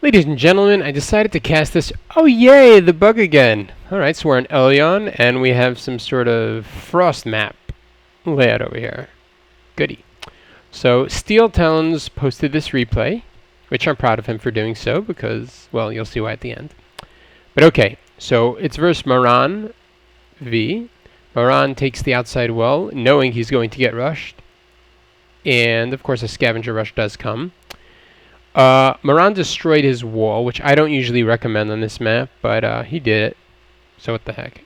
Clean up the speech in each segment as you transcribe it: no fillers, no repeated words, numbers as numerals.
Ladies and gentlemen, I decided to cast this. Oh yay, the bug again. Alright, so we're in Elyon, and we have some sort of frost map layout over here. Goody. So, steeltaloons posted this replay, which I'm proud of him for doing so, because, well, you'll see why at the end. But okay, so it's versus MaranV. Moran takes the outside well, knowing he's going to get rushed. And, of course, a scavenger rush does come. Moran destroyed his wall, which I don't usually recommend on this map, but he did it. So what the heck.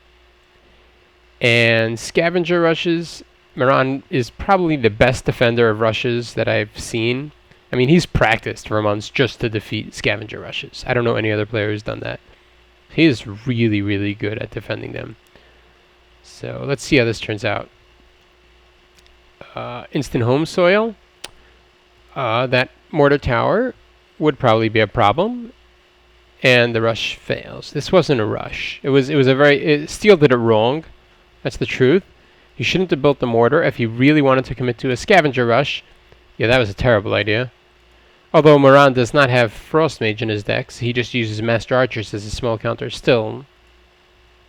And scavenger rushes, Moran is probably the best defender of rushes that I've seen. I mean, he's practiced for months just to defeat scavenger rushes. I don't know any other player who's done that. He is really, really good at defending them. So let's see how this turns out. Instant home soil. That mortar tower would probably be a problem, and the rush fails. This wasn't a rush. It was a very Steel did it wrong. That's the truth. He shouldn't have built the mortar if he really wanted to commit to a scavenger rush. Yeah, that was a terrible idea. Although Moran does not have Frost Mage in his decks, he just uses Master Archers as a small counter. Still,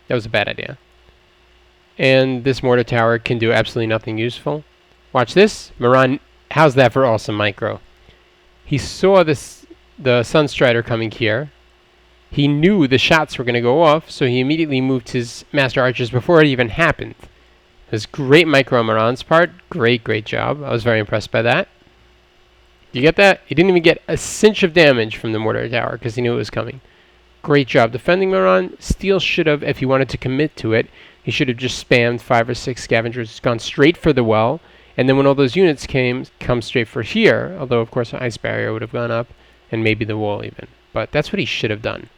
that was a bad idea. And this mortar tower can do absolutely nothing useful. Watch this. Moran, how's that for awesome micro? He saw the Sunstrider coming here. He knew the shots were going to go off, so he immediately moved his Master Archers before it even happened. It was great micro on Moran's part. Great, great job. I was very impressed by that. You get that? He didn't even get a cinch of damage from the mortar tower because he knew it was coming. Great job defending Moran. Steel should have, if he wanted to commit to it, he should have just spammed 5 or 6 scavengers, gone straight for the well, and then when all those units come straight for here, although of course an ice barrier would have gone up, and maybe the wall even. But that's what he should have done.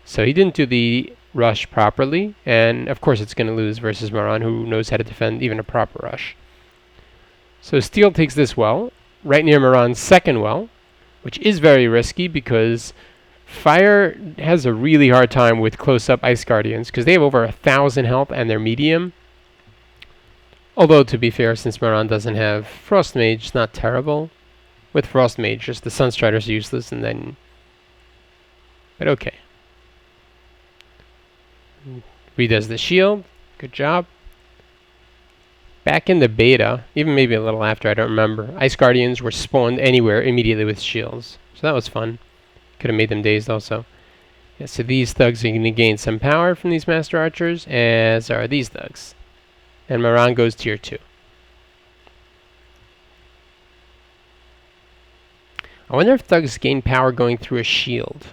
So he didn't do the rush properly, and of course it's going to lose versus Moran, who knows how to defend even a proper rush. So Steel takes this well, right near Moran's second well, which is very risky because Fire has a really hard time with close-up Ice Guardians, because they have over 1,000 health and they're medium. Although, to be fair, since Moran doesn't have Frost Mage, it's not terrible. With Frost Mage, just the Sunstrider's useless, and then... But okay. Redoes the shield. Good job. Back in the beta, even maybe a little after, I don't remember, Ice Guardians were spawned anywhere immediately with shields. So that was fun. Could have made them dazed also. Yeah, so these thugs are going to gain some power from these Master Archers, as are these thugs. And Moran goes tier 2. I wonder if thugs gain power going through a shield.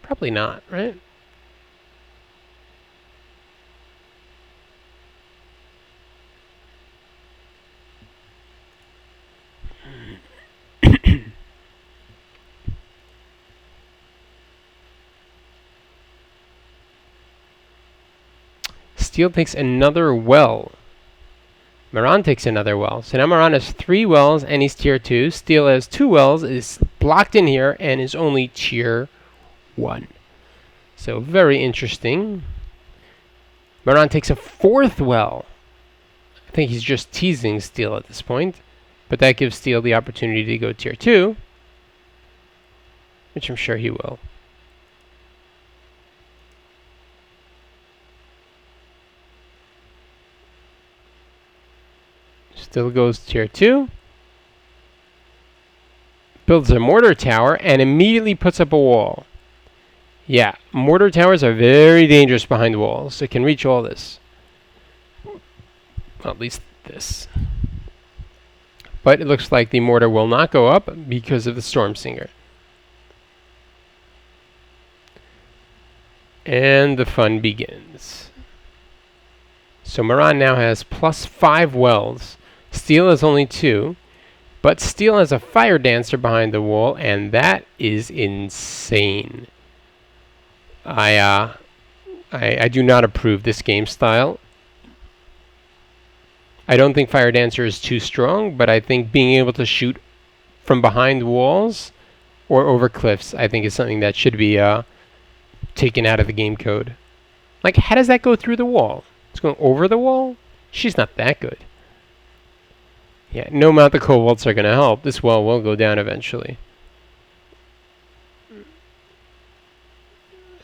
Probably not, right? Steel takes another well. Moran takes another well. So now Moran has 3 wells and he's tier 2. Steel has 2 wells, is blocked in here, and is only tier 1. So very interesting. Moran takes a 4th well. I think he's just teasing Steel at this point. But that gives Steel the opportunity to go tier 2. Which I'm sure he will. Still goes tier 2. Builds a mortar tower and immediately puts up a wall. Yeah, mortar towers are very dangerous behind walls. It can reach all this. Well, at least this. But it looks like the mortar will not go up because of the Storm Singer. And the fun begins. So Moran now has +5 wells. Steel has only 2, but Steel has a Fire Dancer behind the wall, and that is insane. I do not approve this game style. I don't think Fire Dancer is too strong, but I think being able to shoot from behind walls or over cliffs, I think is something that should be taken out of the game code. Like, how does that go through the wall? It's going over the wall? She's not that good. Yeah, no amount of cobalts are going to help. This wall will go down eventually.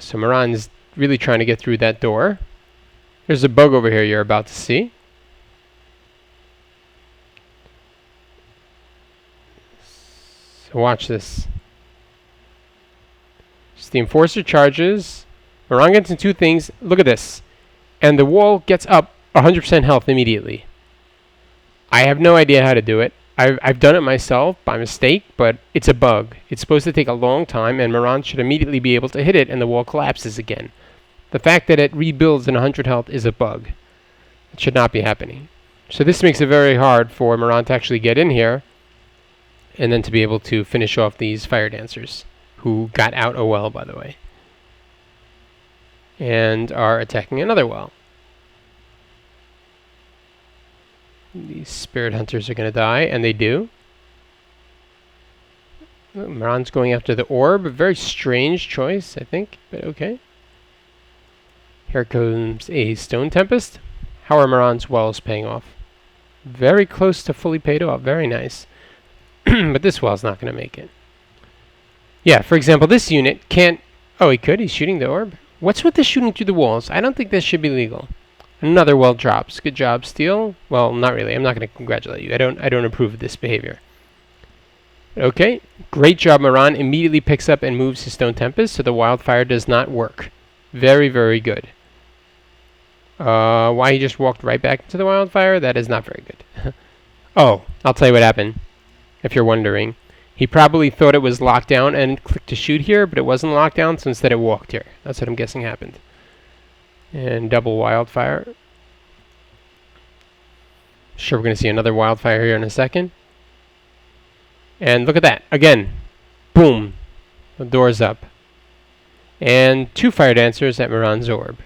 So Moran's really trying to get through that door. There's a bug over here you're about to see. So watch this. So the Enforcer charges. Moran gets into two things. Look at this. And the wall gets up 100% health immediately. I have no idea how to do it. I've done it myself by mistake, but it's a bug. It's supposed to take a long time, and Moran should immediately be able to hit it, and the wall collapses again. The fact that it rebuilds in 100 health is a bug. It should not be happening. So this makes it very hard for Moran to actually get in here, and then to be able to finish off these fire dancers, who got out a well, by the way, and are attacking another well. These spirit hunters are going to die, and they do. Moran's going after the orb. A very strange choice, I think, but okay. Here comes a stone tempest. How are Moran's wells paying off? Very close to fully paid off. Very nice. But this well's not going to make it. Yeah, for example, this unit can't... Oh, he could. He's shooting the orb. What's with the shooting through the walls? I don't think this should be legal. Another well drops. Good job, Steel. Well, not really. I'm not going to congratulate you. I don't approve of this behavior. Okay. Great job, Moran. Immediately picks up and moves his Stone Tempest, so the wildfire does not work. Very, very good. Why he just walked right back into the wildfire? That is not very good. Oh, I'll tell you what happened, if you're wondering. He probably thought it was locked down and clicked to shoot here, but it wasn't locked down, so instead it walked here. That's what I'm guessing happened. And double wildfire. Sure, we're going to see another wildfire here in a second. And look at that. Again. Boom. The door's up. And two fire dancers at Moran's orb.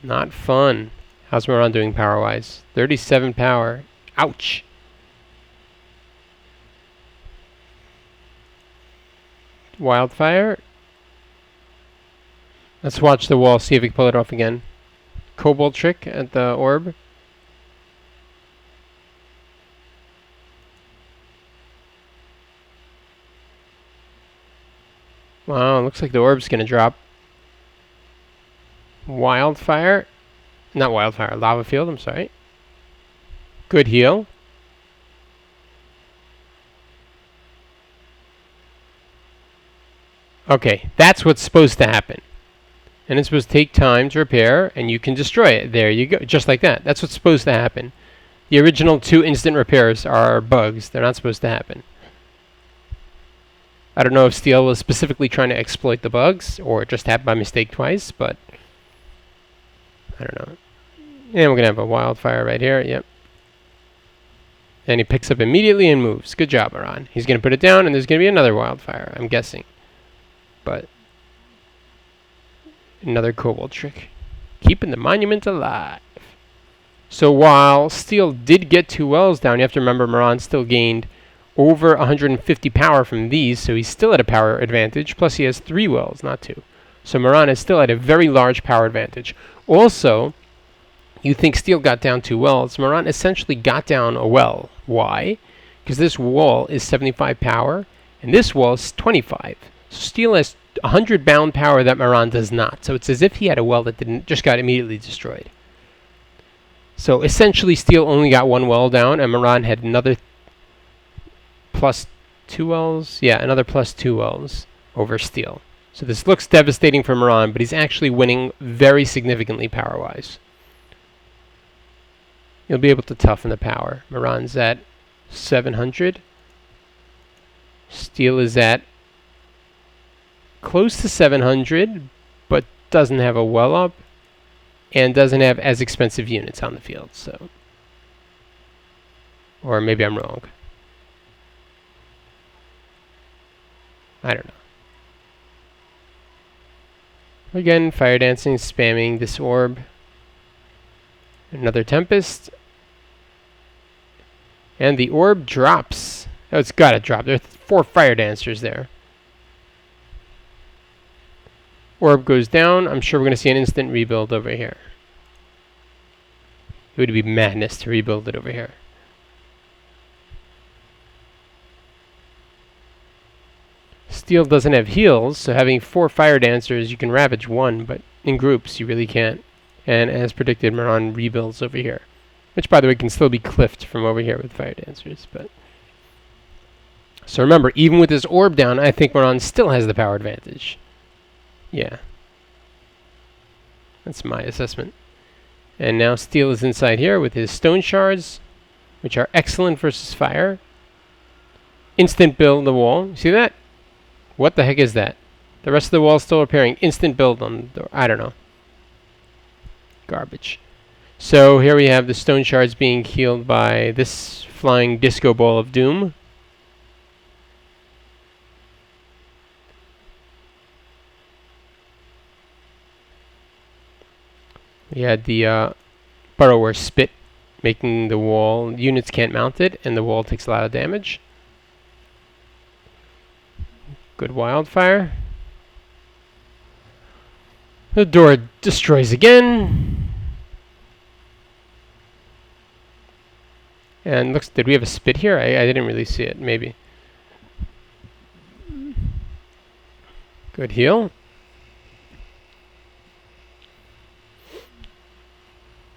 Not fun. How's Moran doing power-wise? 37 power. Ouch. Wildfire. Let's watch the wall, see if we can pull it off again. Kobold trick at the orb. Wow, looks like the orb's gonna drop. Wildfire. Not wildfire, lava field, I'm sorry. Good heal. Okay, that's what's supposed to happen. And it's supposed to take time to repair, and you can destroy it. There you go, just like that. That's what's supposed to happen. The original 2 instant repairs are bugs. They're not supposed to happen. I don't know if Steel was specifically trying to exploit the bugs, or it just happened by mistake twice, but I don't know. And we're going to have a wildfire right here, yep. And he picks up immediately and moves. Good job, Moran. He's going to put it down, and there's going to be another wildfire, I'm guessing. But another kobold trick. Keeping the monument alive. So while Steel did get 2 wells down, you have to remember Moran still gained over 150 power from these, so he's still at a power advantage. Plus he has 3 wells, not 2. So Moran is still at a very large power advantage. Also, you think Steel got down 2 wells. Moran essentially got down a well. Why? Because this wall is 75 power, and this wall is 25. So Steel has 100 bound power that Moran does not. So it's as if he had a well that just got immediately destroyed. So essentially Steel only got 1 well down, and Moran had another plus 2 wells. Yeah, another plus 2 wells over Steel. So this looks devastating for Moran, but he's actually winning very significantly power-wise. You'll be able to toughen the power. Moran's at 700. Steel is at close to 700, but doesn't have a well up and doesn't have as expensive units on the field, so. Or maybe I'm wrong. I don't know. Again, fire dancing, spamming this orb. Another tempest. And the orb drops. Oh, it's gotta drop. There are 4 fire dancers there. Orb goes down. I'm sure we're going to see an instant rebuild over here. It would be madness to rebuild it over here. Steel doesn't have heals, so having 4 fire dancers, you can ravage 1, but in groups you really can't. And as predicted, Moran rebuilds over here, which by the way can still be cliffed from over here with fire dancers. But so remember, even with this orb down, I think Moran still has the power advantage. Yeah, that's my assessment. And now Steel is inside here with his stone shards, which are excellent versus fire. Instant build the wall. See that? What the heck is that? The rest of the wall is still repairing. Instant build on the door. I don't know. Garbage. So here we have the stone shards being healed by this flying disco ball of doom. We had the burrower spit, making the wall, units can't mount it, and the wall takes a lot of damage. Good wildfire. The door destroys again. And looks, did we have a spit here? I didn't really see it, maybe. Good heal.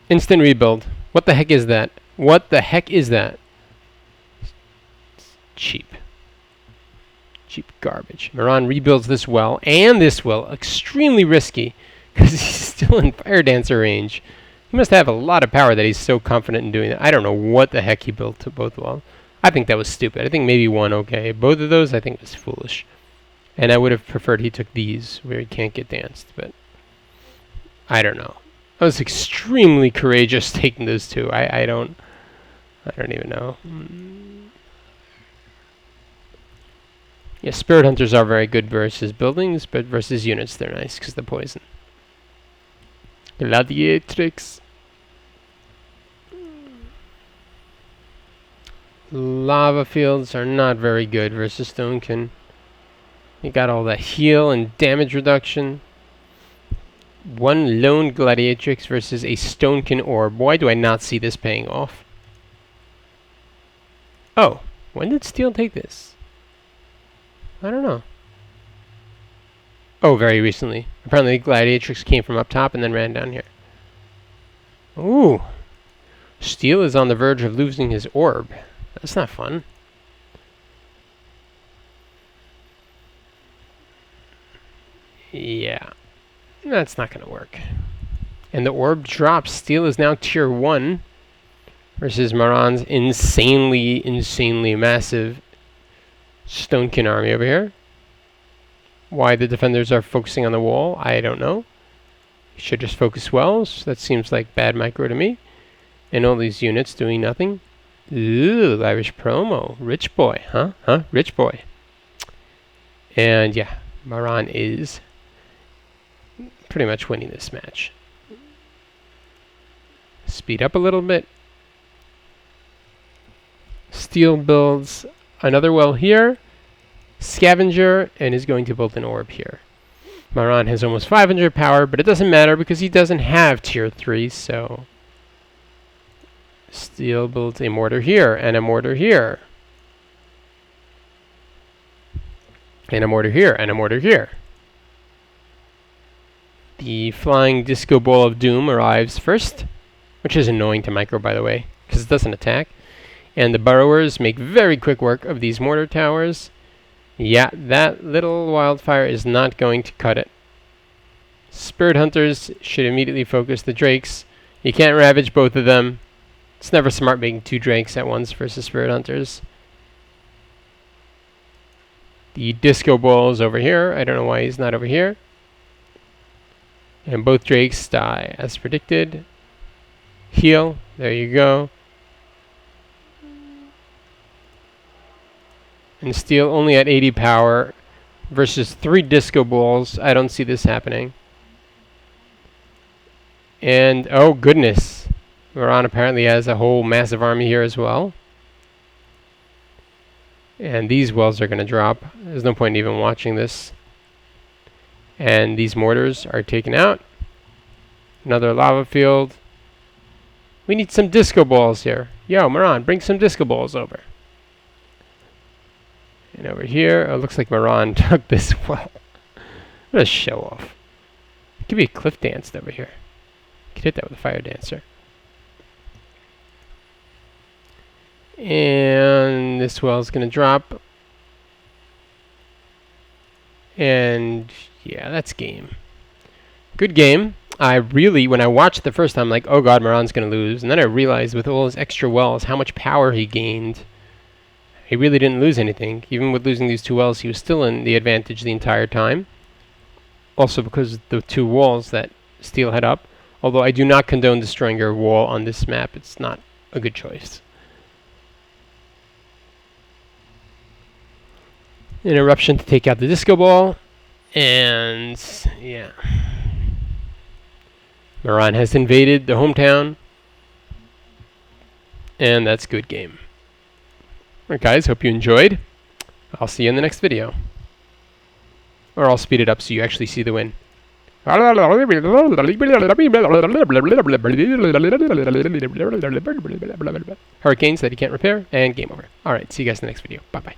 Instant rebuild. What the heck is that? What the heck is that? Cheap. Cheap garbage. Moran rebuilds this well and this well. Extremely risky because he's still in fire dancer range. He must have a lot of power that he's so confident in doing that. I don't know what the heck he built to both wells. I think that was stupid. I think maybe one okay. Both of those I think was foolish. And I would have preferred he took these where he can't get danced, but I don't know. I was extremely courageous taking those two. I don't even know. Yeah, Spirit Hunters are very good versus buildings, but versus units they're nice because they're poison. Gladiatrix. Lava fields are not very good versus Stonekin. You got all that heal and damage reduction. One lone Gladiatrix versus a Stonekin orb. Why do I not see this paying off? Oh, when did Steel take this? I don't know. Oh, very recently. Apparently Gladiatrix came from up top and then ran down here. Ooh. Steel is on the verge of losing his orb. That's not fun. Yeah. That's not going to work. And the orb drops. Steel is now tier 1 versus Moran's insanely massive Stonekin army over here. Why the defenders are focusing on the wall, I don't know. Should just focus wells. That seems like bad micro to me. And all these units doing nothing. Ooh, Irish promo. Rich boy, huh? Rich boy. And yeah, Moran is pretty much winning this match. Speed up a little bit. Steel builds another well here. Scavenger, and is going to build an orb here. Moran has almost 500 power, but it doesn't matter because he doesn't have tier 3, so Steel builds a mortar here, and a mortar here. And a mortar here, and a mortar here. The flying disco ball of doom arrives first, which is annoying to micro, by the way, because it doesn't attack. And the burrowers make very quick work of these mortar towers. Yeah, that little wildfire is not going to cut it. Spirit Hunters should immediately focus the Drakes. You can't ravage both of them. It's never smart making 2 Drakes at once versus Spirit Hunters. The disco ball is over here. I don't know why he's not over here. And both Drakes die as predicted. Heal. There you go. And Steel only at 80 power versus 3 disco balls. I don't see this happening. And oh goodness, Moran apparently has a whole massive army here as well. And these wells are going to drop. There's no point in even watching this. And these mortars are taken out. Another lava field. We need some disco balls here. Yo, Moran, bring some disco balls over. And over here, it looks like Moran took this well. What a show off. It could be a cliff dance over here. Could hit that with a fire dancer. And this well's gonna drop. And yeah, that's game. Good game. I really, when I watched it the first time, like, oh god, Moran's gonna lose. And then I realized with all his extra wells, how much power he gained. He really didn't lose anything. Even with losing these 2 wells, he was still in the advantage the entire time. Also because the 2 walls that Steel had up. Although I do not condone destroying your wall on this map. It's not a good choice. An eruption to take out the disco ball. And yeah. Moran has invaded the hometown. And that's good game. Alright guys, hope you enjoyed. I'll see you in the next video. Or I'll speed it up so you actually see the win. Hurricanes that you can't repair, and game over. Alright, see you guys in the next video. Bye-bye.